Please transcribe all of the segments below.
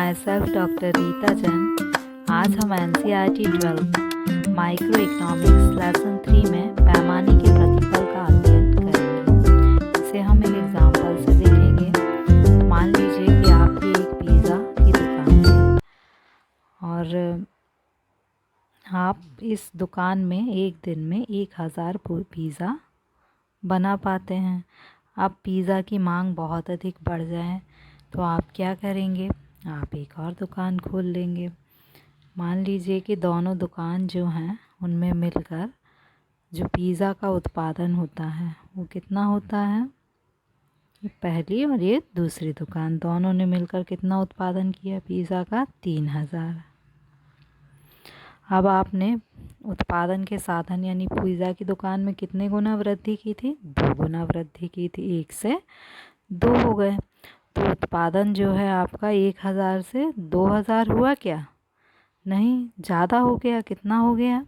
My self doctor Rita Jain. आज हम NCERT 12 micro economics lesson 3 में पैमाने के प्रतिफल का अध्ययन करेंगे। इसे हम एक एग्जाम्पल से देखेंगे। मान लीजिए कि आपकी एक पिज़्ज़ा की दुकान है और आप इस दुकान में एक दिन में 1000 पिज़्ज़ा बना पाते हैं। अब पिज़्ज़ा की मांग बहुत अधिक बढ़ जाए तो आप क्या करेंगे? आप एक और दुकान खोल लेंगे। मान लीजिए कि दोनों दुकान जो हैं उनमें मिलकर जो पिज़्ज़ा का उत्पादन होता है वो कितना होता है? ये पहली और ये दूसरी दुकान दोनों ने मिलकर कितना उत्पादन किया पिज़्ज़ा का? 3000। अब आपने उत्पादन के साधन यानी पिज़्ज़ा की दुकान में कितने गुना वृद्धि की थी? 2 गुना वृद्धि की थी। 1 से 2 हो गए। तो उत्पादन जो है आपका 1000 से 2000 हुआ क्या? नहीं, ज़्यादा हो गया। कितना हो गया?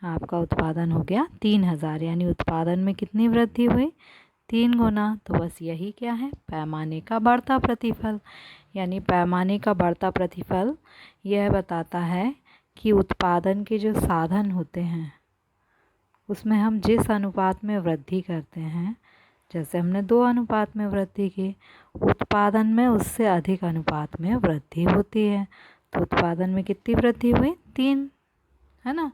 आपका उत्पादन हो गया 3000। यानी उत्पादन में कितनी वृद्धि हुई? 3 गुना। तो बस यही क्या है? पैमाने का बढ़ता प्रतिफल। यानी पैमाने का बढ़ता प्रतिफल यह बताता है कि उत्पादन के जो साधन होते हैं उसमें हम जिस अनुपात में वृद्धि करते हैं, जैसे हमने 2 अनुपात में वृद्धि की, उत्पादन में उससे अधिक अनुपात में वृद्धि होती है। तो उत्पादन में कितनी वृद्धि हुई? 3, है ना।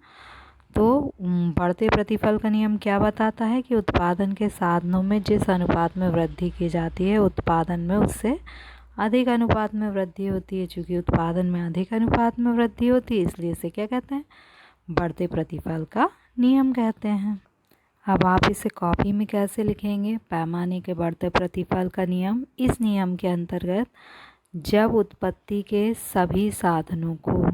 तो बढ़ते प्रतिफल का नियम क्या बताता है कि उत्पादन के साधनों में जिस अनुपात में वृद्धि की जाती है उत्पादन में उससे अधिक अनुपात में वृद्धि होती है। चूँकि उत्पादन में अधिक अनुपात में वृद्धि होती है इसलिए इसे क्या कहते हैं? बढ़ते प्रतिफल का नियम कहते हैं। अब आप इसे कॉपी में कैसे लिखेंगे? पैमाने के बढ़ते प्रतिफल का नियम। इस नियम के अंतर्गत जब उत्पत्ति के सभी साधनों को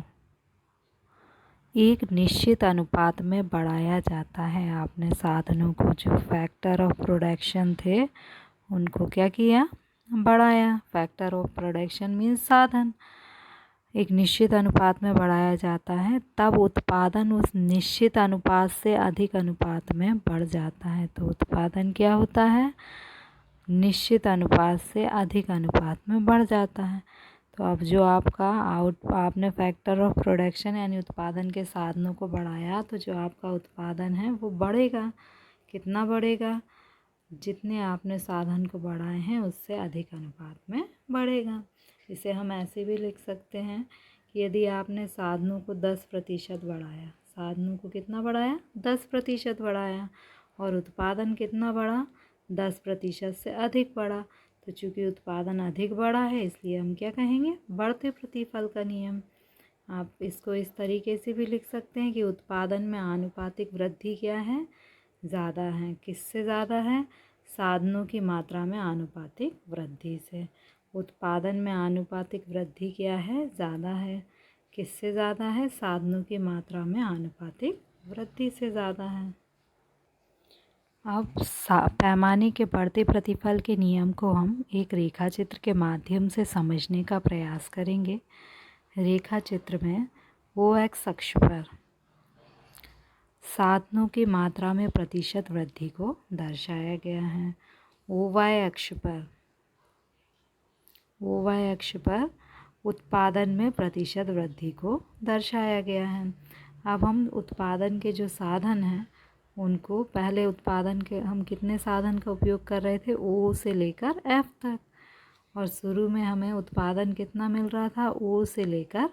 एक निश्चित अनुपात में बढ़ाया जाता है, आपने साधनों को जो फैक्टर ऑफ प्रोडक्शन थे उनको क्या किया? बढ़ाया। फैक्टर ऑफ प्रोडक्शन मीन्स साधन एक निश्चित अनुपात में बढ़ाया जाता है तब उत्पादन उस निश्चित अनुपात से अधिक अनुपात में बढ़ जाता है। तो उत्पादन क्या होता है? निश्चित अनुपात से अधिक अनुपात में बढ़ जाता है। तो अब जो आपका आपने फैक्टर ऑफ प्रोडक्शन यानी उत्पादन के साधनों को बढ़ाया तो जो आपका उत्पादन है वो बढ़ेगा। कितना बढ़ेगा? जितने आपने साधन को बढ़ाए हैं उससे अधिक अनुपात में बढ़ेगा। इसे हम ऐसे भी लिख सकते हैं कि यदि आपने साधनों को 10% बढ़ाया, साधनों को कितना बढ़ाया? 10% बढ़ाया और उत्पादन कितना बढ़ा? 10% से अधिक बढ़ा। तो चूँकि उत्पादन अधिक बढ़ा है इसलिए हम क्या कहेंगे? बढ़ते प्रतिफल का नियम। आप इसको इस तरीके से भी लिख सकते हैं कि उत्पादन में आनुपातिक वृद्धि क्या है? ज़्यादा है। किससे ज़्यादा है? साधनों की मात्रा में आनुपातिक वृद्धि से। उत्पादन में आनुपातिक वृद्धि क्या है? ज़्यादा है। किससे ज़्यादा है? साधनों की मात्रा में आनुपातिक वृद्धि से ज़्यादा है। अब पैमाने के बढ़ते प्रतिफल के नियम को हम एक रेखा चित्र के माध्यम से समझने का प्रयास करेंगे। रेखा चित्र में OX अक्ष पर साधनों की मात्रा में प्रतिशत वृद्धि को दर्शाया गया है। OY अक्ष पर उत्पादन में प्रतिशत वृद्धि को दर्शाया गया है। अब हम उत्पादन के जो साधन हैं उनको पहले उत्पादन के हम कितने साधन का उपयोग कर रहे थे? O से लेकर F तक। और शुरू में हमें उत्पादन कितना मिल रहा था? O से लेकर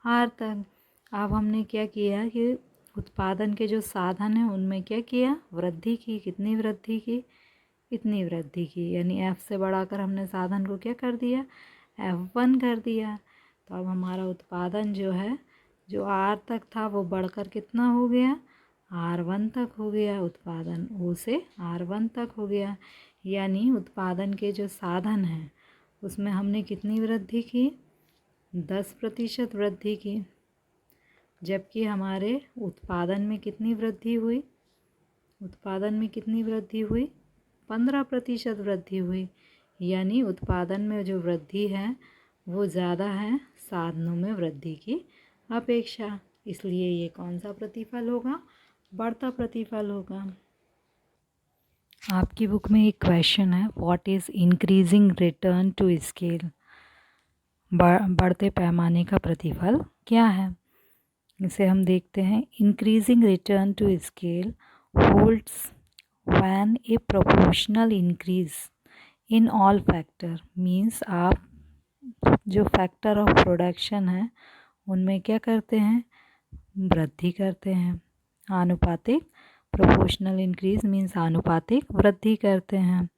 R तक। अब हमने क्या किया कि उत्पादन के जो साधन हैं उनमें क्या किया? वृद्धि की। कितनी वृद्धि की? इतनी वृद्धि की। यानी F से बढ़ाकर हमने साधन को क्या कर दिया? F1 कर दिया। तो अब हमारा उत्पादन जो है जो R तक था वो बढ़कर कितना हो गया? R1 तक हो गया। उत्पादन O से R1 तक हो गया। यानी उत्पादन के जो साधन हैं उसमें हमने कितनी वृद्धि की? 10% वृद्धि की। जबकि हमारे उत्पादन में कितनी वृद्धि हुई? उत्पादन में कितनी वृद्धि हुई? 15% वृद्धि हुई। यानी उत्पादन में जो वृद्धि है वो ज़्यादा है साधनों में वृद्धि की अपेक्षा। इसलिए ये कौन सा प्रतिफल होगा? बढ़ता प्रतिफल होगा। आपकी बुक में एक क्वेश्चन है, what is increasing return to scale? बढ़ते पैमाने का प्रतिफल क्या है। इसे हम देखते हैं। Increasing return to scale holds when a proportional increase in all factor. Means आप जो फैक्टर ऑफ प्रोडक्शन है उनमें क्या करते हैं, वृद्धि करते हैं। आनुपातिक, प्रोपोर्शनल इंक्रीज मीन्स आनुपातिक वृद्धि करते हैं।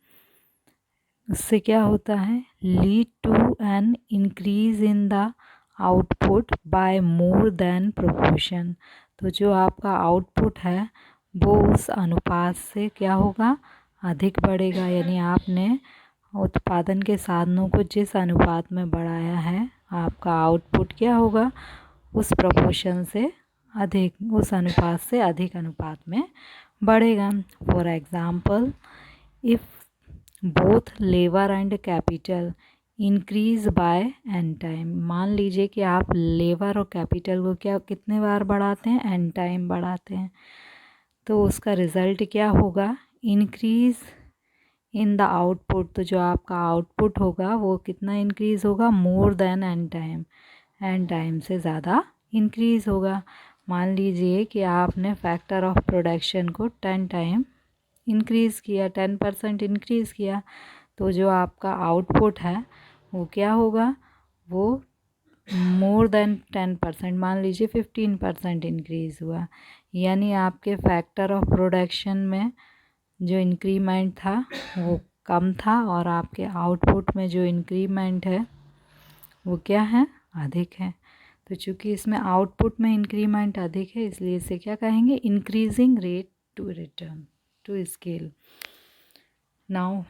उससे क्या होता है, lead to an increase in the output by more than proportion. तो जो आपका आउटपुट है वो उस अनुपात से क्या होगा, अधिक बढ़ेगा। यानी आपने उत्पादन के साधनों को जिस अनुपात में बढ़ाया है, आपका आउटपुट क्या होगा, उस प्रोपोर्शन से अधिक, उस अनुपात से अधिक अनुपात में बढ़ेगा। For example, if both labour and capital increase by n time. मान लीजिए कि आप लेबर और कैपिटल को क्या कितने बार बढ़ाते हैं, एन टाइम बढ़ाते हैं, तो उसका रिज़ल्ट क्या होगा, इंक्रीज़ इन द आउटपुट। तो जो आपका आउटपुट होगा वो कितना इंक्रीज़ होगा, more than n time, n time से ज़्यादा इंक्रीज़ होगा। मान लीजिए कि आपने फैक्टर ऑफ प्रोडक्शन को 10 टाइम इंक्रीज़ किया, 10% इंक्रीज़ किया, तो जो आपका आउटपुट है वो क्या होगा, वो मोर देन 10%, मान लीजिए 15% इंक्रीज़ हुआ। यानी आपके फैक्टर ऑफ प्रोडक्शन में जो इंक्रीमेंट था वो कम था और आपके आउटपुट में जो इंक्रीमेंट है वो क्या है, अधिक है। तो चूँकि इसमें आउटपुट में इंक्रीमेंट अधिक है, इसलिए इसे क्या कहेंगे, increasing rate to return to scale. Now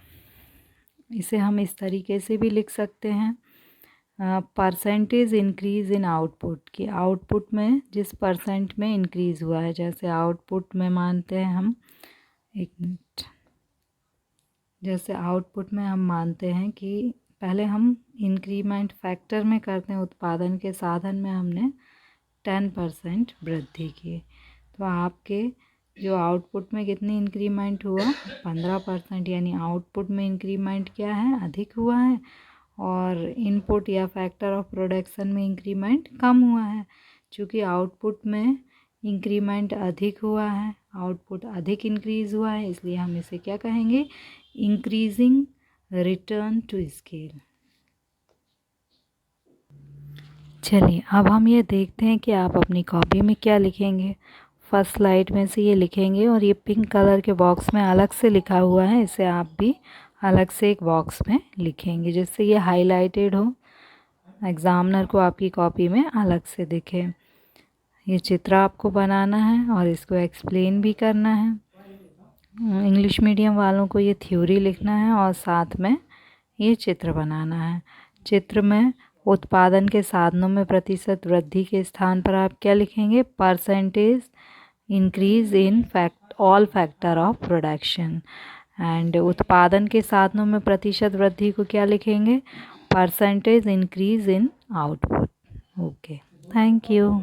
इसे हम इस तरीके से भी लिख सकते हैं, परसेंटेज इंक्रीज़ इन आउटपुट, कि आउटपुट में जिस परसेंट में इंक्रीज़ हुआ है। जैसे आउटपुट में मानते हैं हम, एक मिनट, जैसे आउटपुट में हम मानते हैं कि पहले हम इंक्रीमेंट फैक्टर में करते हैं, उत्पादन के साधन में हमने 10% वृद्धि की, तो आपके जो आउटपुट में कितनी इंक्रीमेंट हुआ, 15%। यानी आउटपुट में इंक्रीमेंट क्या है, अधिक हुआ है, और इनपुट या फैक्टर ऑफ प्रोडक्शन में इंक्रीमेंट कम हुआ है। चूँकि आउटपुट में इंक्रीमेंट अधिक हुआ है, आउटपुट अधिक इंक्रीज़ हुआ है, इसलिए हम इसे क्या कहेंगे, इंक्रीजिंग रिटर्न टू स्केल। चलिए अब हम ये देखते हैं कि आप अपनी कॉपी में क्या लिखेंगे। फर्स्ट स्लाइड में से ये लिखेंगे, और ये पिंक कलर के बॉक्स में अलग से लिखा हुआ है, इसे आप भी अलग से एक बॉक्स में लिखेंगे जिससे ये हाईलाइटेड हो, एग्ज़ामिनर को आपकी कॉपी में अलग से दिखे। ये चित्र आपको बनाना है और इसको एक्सप्लेन भी करना है। इंग्लिश मीडियम वालों को ये थ्योरी लिखना है और साथ में ये चित्र बनाना है। चित्र में उत्पादन के साधनों में प्रतिशत वृद्धि के स्थान पर आप क्या लिखेंगे, percentage increase in all factor of production. And उत्पादन के साधनों में प्रतिशत वृद्धि को क्या लिखेंगे, percentage increase in output. Okay, thank you.